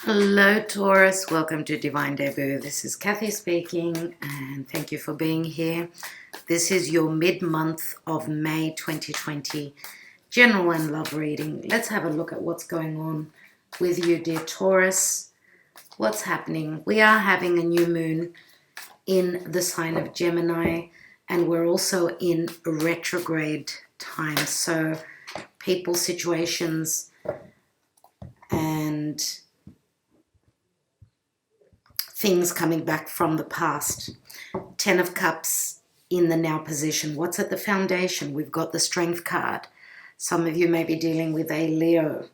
Hello Taurus, welcome to Divine Debut. This is Kathy speaking and thank you for being here. This is your mid-month of May 2020 general and love reading. Let's have a look at what's going on with you, dear Taurus. What's happening? We are having a new moon in the sign of Gemini and we're also in retrograde time. So people, situations and things coming back from the past. 10 of Cups in the now position. What's at the foundation? We've got the Strength card. Some of you may be dealing with a Leo.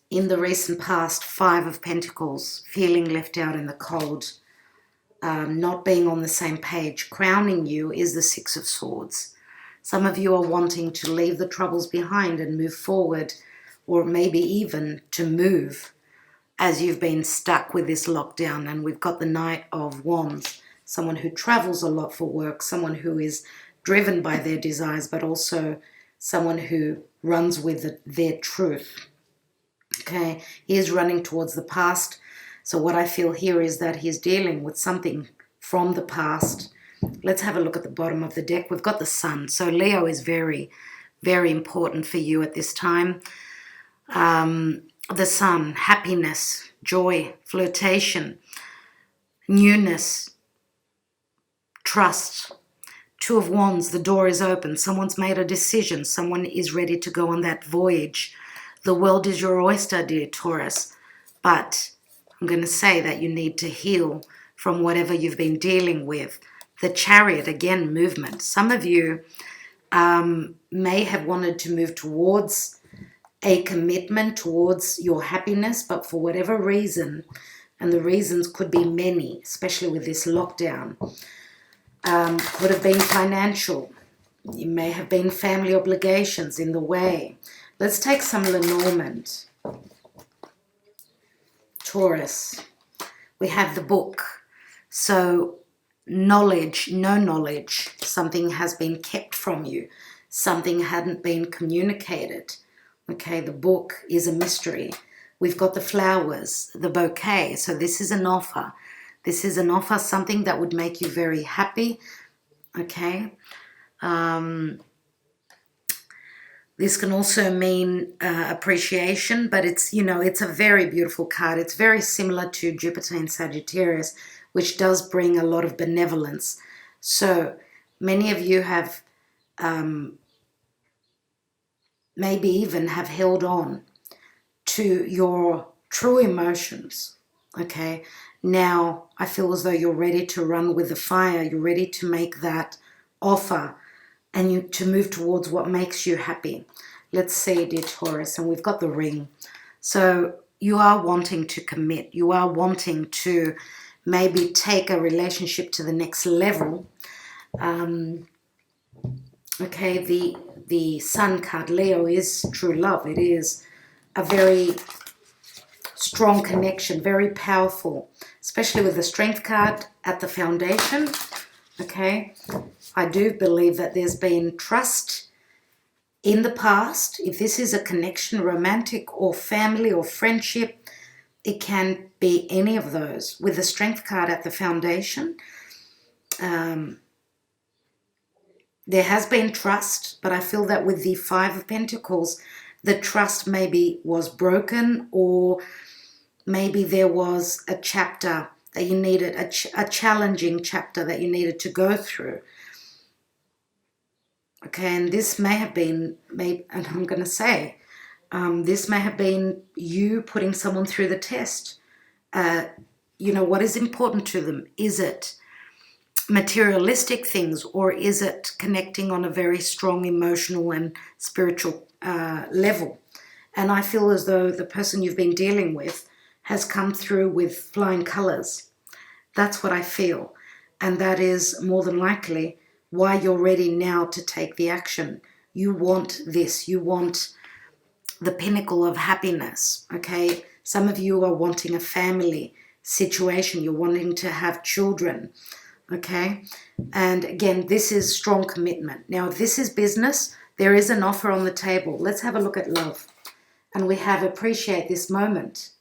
In the recent past, 5 of Pentacles, feeling left out in the cold, not being on the same page. Crowning you is the 6 of Swords. Some of you are wanting to leave the troubles behind and move forward, or maybe even to move as you've been stuck with this lockdown. And we've got the Knight of Wands, someone who travels a lot for work, someone who is driven by their desires, but also someone who runs with their truth. Okay, he is running towards the past. So what I feel here is that he's dealing with something from the past. Let's have a look at the bottom of the deck. We've got the Sun. So Leo is very, very important for you at this time. The Sun, happiness, joy, flirtation, newness, trust. 2 of Wands, the door is open. Someone's made a decision. Someone is ready to go on that voyage. The world is your oyster, dear Taurus. But I'm going to say that you need to heal from whatever you've been dealing with. The Chariot, again, movement. Some of you may have wanted to move towards a commitment, towards your happiness, but for whatever reason, and the reasons could be many, especially with this lockdown, could have been financial. You may have been family obligations in the way. Let's take some Lenormand. Taurus. We have the Book. So knowledge, no knowledge, something has been kept from you. Something hadn't been communicated. Okay, the Book is a mystery. We've got the flowers, the bouquet. So this is an offer. This is an offer, something that would make you very happy. Okay. This can also mean appreciation, but it's, you know, it's a very beautiful card. It's very similar to Jupiter in Sagittarius, which does bring a lot of benevolence. So many of you have maybe even have held on to your true emotions, okay? Now I feel as though you're ready to run with the fire. You're ready to make that offer and to move towards what makes you happy. Let's see, dear Taurus, and we've got the Ring. So you are wanting to commit. You are wanting to maybe take a relationship to the next level. Okay, the Sun card, Leo, is true love. It is a very strong connection, very powerful, especially with the Strength card at the foundation. Okay, I do believe that there's been trust in the past. If this is a connection, romantic or family or friendship, it can be any of those. With the Strength card at the foundation, there has been trust, but I feel that with the 5 of Pentacles, the trust maybe was broken, or maybe there was a chapter that you needed, a challenging chapter that you needed to go through. Okay, and this may have been, and I'm going to say, this may have been you putting someone through the test. You know, what is important to them? Is it materialistic things, or is it connecting on a very strong emotional and spiritual level? And I feel as though the person you've been dealing with has come through with flying colors. That's what I feel. And that is more than likely why you're ready now to take the action. You want this. You want the pinnacle of happiness. Okay. Some of you are wanting a family situation. You're wanting to have children. Okay. And again, this is strong commitment. Now, if this is business, there is an offer on the table. Let's have a look at love. And we have appreciate this moment.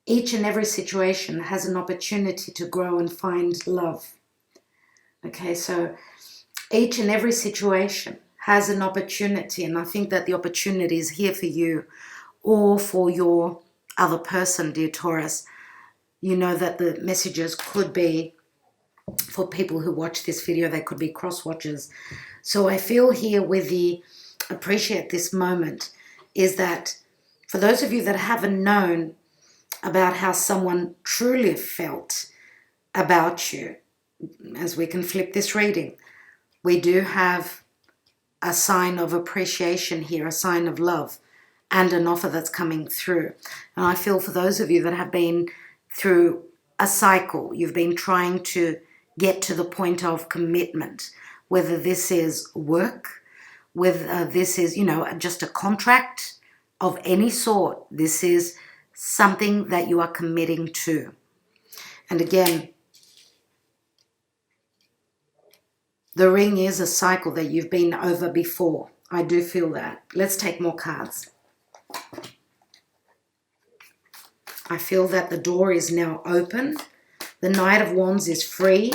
Each and every situation has an opportunity to grow and find love. Okay, so each and every situation has an opportunity, and I think that the opportunity is here for you or for your other person, dear Taurus. You know that the messages could be for people who watch this video, they could be cross watchers. So I feel here with the appreciate this moment is that for those of you that haven't known about how someone truly felt about you, as we can flip this reading, we do have a sign of appreciation here, a sign of love, and an offer that's coming through. And I feel for those of you that have been through a cycle, you've been trying to get to the point of commitment, whether this is work, whether this is, just a contract of any sort. This is something that you are committing to. And again, the ring is a cycle that you've been over before. I do feel that. Let's take more cards. I feel that the door is now open. The Knight of Wands is free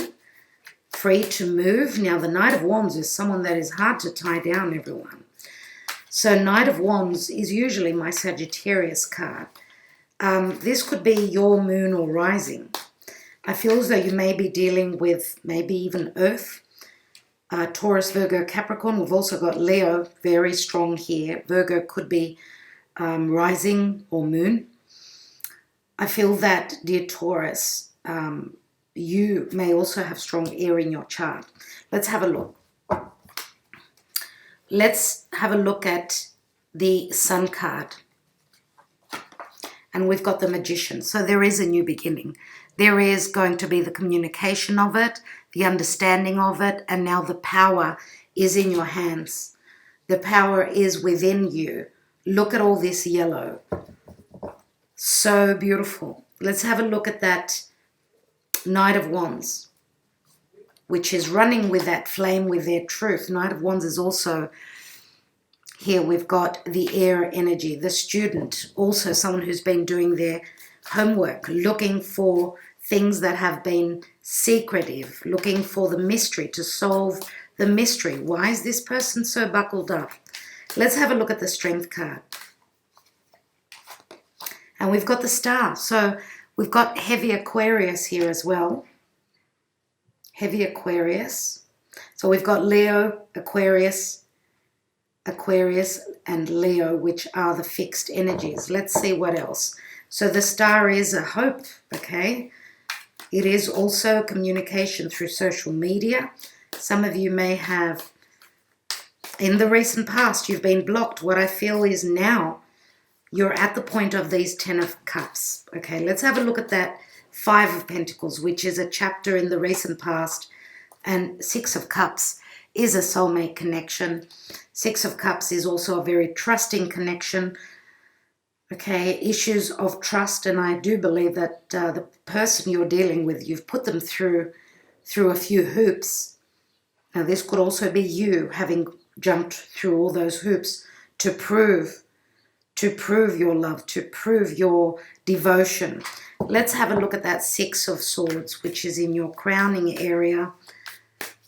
to move. Now, the Knight of Wands is someone that is hard to tie down, everyone. So Knight of Wands is usually my Sagittarius card. This could be your moon or rising. I feel as though you may be dealing with maybe even Earth, Taurus, Virgo, Capricorn. We've also got Leo, very strong here. Virgo could be rising or moon. I feel that, dear Taurus, you may also have strong air in your chart. Let's have a look. Let's have a look at the Sun card. And we've got the Magician. So there is a new beginning. There is going to be the communication of it, the understanding of it, and now the power is in your hands. The power is within you. Look at all this yellow. So beautiful. Let's have a look at that Knight of Wands, which is running with that flame with their truth. Knight of Wands is also here. We've got the air energy, the student, also someone who's been doing their homework, looking for things that have been secretive, looking for the mystery, to solve the mystery. Why is this person so buckled up? Let's have a look at the Strength card. And we've got the Star. So we've got heavy Aquarius here as well. Heavy Aquarius. So we've got Leo, Aquarius, and Leo, which are the fixed energies. Let's see what else. So the Star is a hope, okay? It is also communication through social media. Some of you may have, in the recent past, you've been blocked. What I feel is now you're at the point of these 10 of Cups. Okay, let's have a look at that 5 of Pentacles, which is a chapter in the recent past. And 6 of Cups is a soulmate connection. 6 of Cups is also a very trusting connection. Okay, issues of trust. And I do believe that the person you're dealing with, you've put them through a few hoops. Now, this could also be you having jumped through all those hoops to prove your love, to prove your devotion. Let's have a look at that 6 of Swords, which is in your crowning area.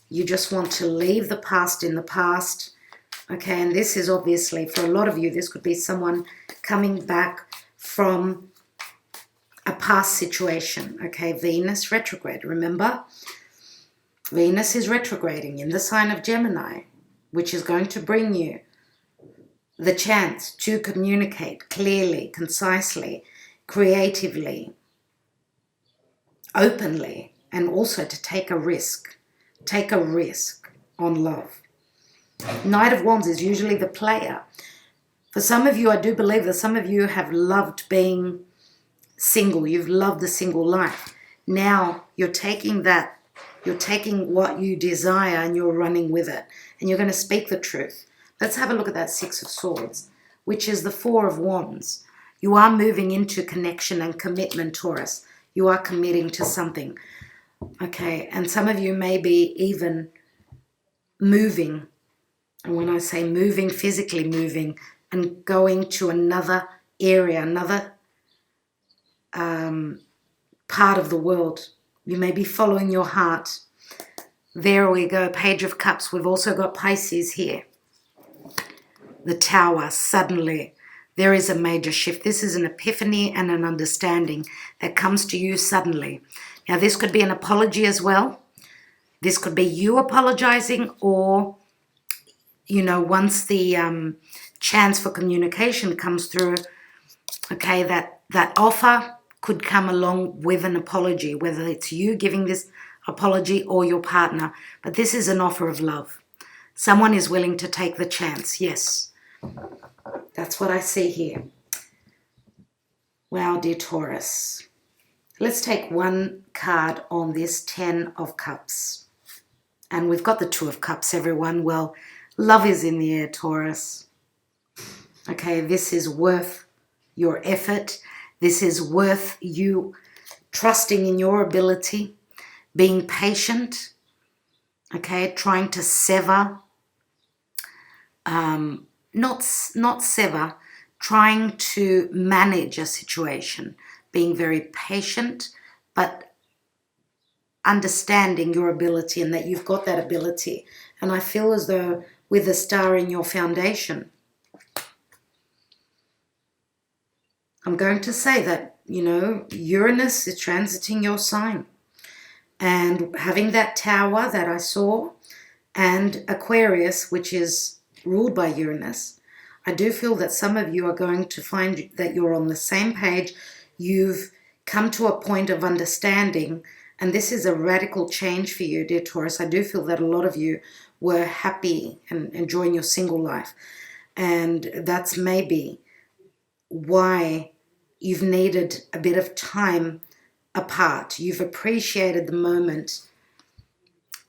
You just want to leave the past in the past. Okay, and this is obviously, for a lot of you, this could be someone coming back from a past situation. Okay, Venus retrograde, remember? Venus is retrograding in the sign of Gemini, which is going to bring you the chance to communicate clearly, concisely, creatively, openly, and also to take a risk. Take a risk on love. Knight of Wands is usually the player. For some of you, I do believe that some of you have loved being single. You've loved the single life. Now you're taking what you desire and you're running with it. And you're going to speak the truth. Let's have a look at that 6 of Swords, which is the 4 of Wands. You are moving into connection and commitment, Taurus. You are committing to something. Okay, and some of you may be even moving. And when I say moving, physically moving and going to another area, part of the world. You may be following your heart. There we go, Page of Cups. We've also got Pisces here. The Tower, suddenly. There is a major shift. This is an epiphany and an understanding that comes to you suddenly. Now, this could be an apology as well. This could be you apologizing, or, you know, once the chance for communication comes through, okay, that offer could come along with an apology, whether it's you giving this apology or your partner. But this is an offer of love. Someone is willing to take the chance. Yes, that's what I see here. Wow, dear Taurus. Let's take one card on this 10 of Cups. And we've got the 2 of Cups, everyone. Well, love is in the air, Taurus. Okay, this is worth your effort. This is worth you trusting in your ability, being patient, okay, trying to sever, not sever, trying to manage a situation, being very patient, but understanding your ability and that you've got that ability. And I feel as though with the star in your foundation, I'm going to say that, you know, Uranus is transiting your sign. And having that Tower that I saw and Aquarius, which is ruled by Uranus, I do feel that some of you are going to find that you're on the same page. You've come to a point of understanding, and this is a radical change for you, dear Taurus. I do feel that a lot of you were happy and enjoying your single life. And that's maybe why you've needed a bit of time apart. You've appreciated the moment.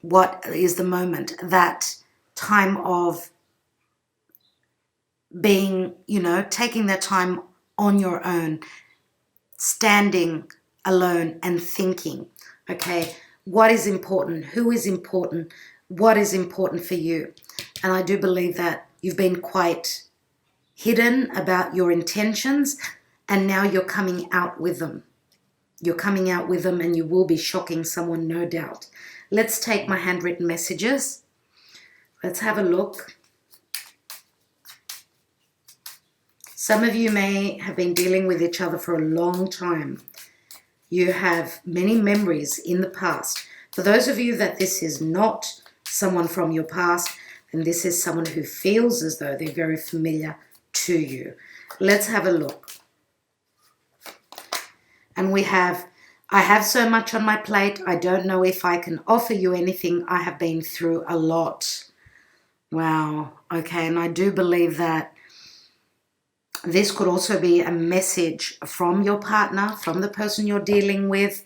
What is the moment? That time of being, you know, taking that time on your own, standing alone and thinking, okay, what is important? Who is important? What is important for you? And I do believe that you've been quite hidden about your intentions, and now you're coming out with them. You're coming out with them, and you will be shocking someone, no doubt. Let's take my handwritten messages. Let's have a look. Some of you may have been dealing with each other for a long time. You have many memories in the past. For those of you that this is not someone from your past, then this is someone who feels as though they're very familiar to you. Let's have a look. And we have, I have so much on my plate. I don't know if I can offer you anything. I have been through a lot. Wow. Okay. And I do believe that this could also be a message from your partner, from the person you're dealing with.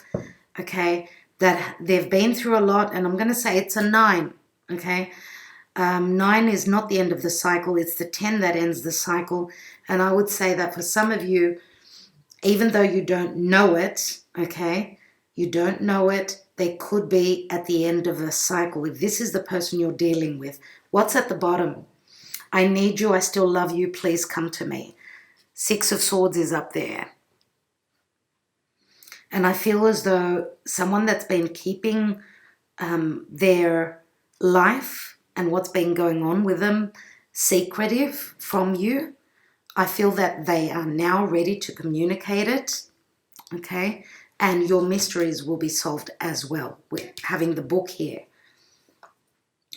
Okay. That they've been through a lot. And I'm going to say it's a 9. Okay. 9 is not the end of the cycle. It's the 10 that ends the cycle. And I would say that for some of you, even though you don't know it, okay, you don't know it, they could be at the end of the cycle. If this is the person you're dealing with, what's at the bottom? I need you. I still love you. Please come to me. 6 of Swords is up there. And I feel as though someone that's been keeping their life and what's been going on with them secretive from you, I feel that they are now ready to communicate it, okay? And your mysteries will be solved as well with having the book here.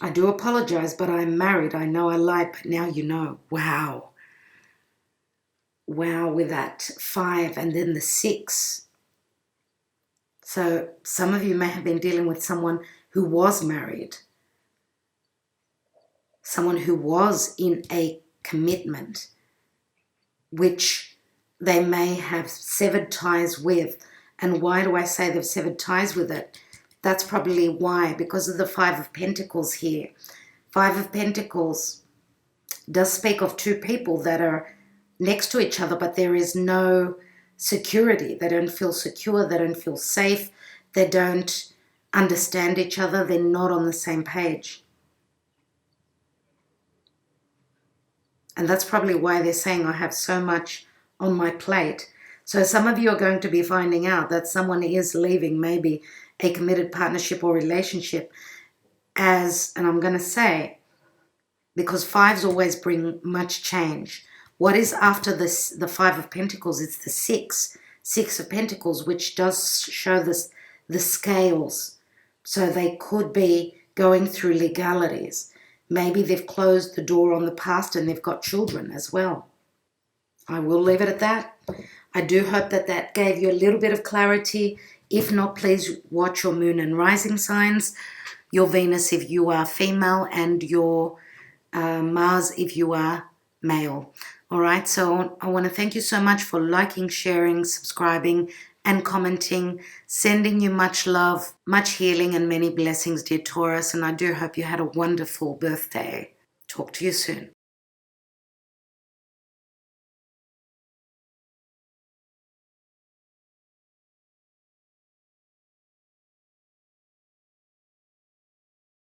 I do apologize, but I'm married. I know I lied, but now you know. Wow. Wow, with that 5 and then the 6. So some of you may have been dealing with someone who was married, someone who was in a commitment, which they may have severed ties with. And why do I say they've severed ties with it? That's probably why, because of the 5 of Pentacles here. 5 of Pentacles does speak of 2 people that are next to each other, but there is no security. They don't feel secure. They don't feel safe. They don't understand each other. They're not on the same page. And that's probably why they're saying I have so much on my plate. So some of you are going to be finding out that someone is leaving maybe a committed partnership or relationship as, and I'm going to say, because fives always bring much change. What is after this, the Five of Pentacles? It's the Six of Pentacles, which does show this, the scales. So they could be going through legalities. Maybe they've closed the door on the past and they've got children as well. I will leave it at that. I do hope that that gave you a little bit of clarity. If not, please watch your moon and rising signs, your Venus if you are female, and your Mars if you are male. All right, so I want to thank you so much for liking, sharing, subscribing, and commenting. Sending you much love, much healing, and many blessings, dear Taurus. And I do hope you had a wonderful birthday. Talk to you soon.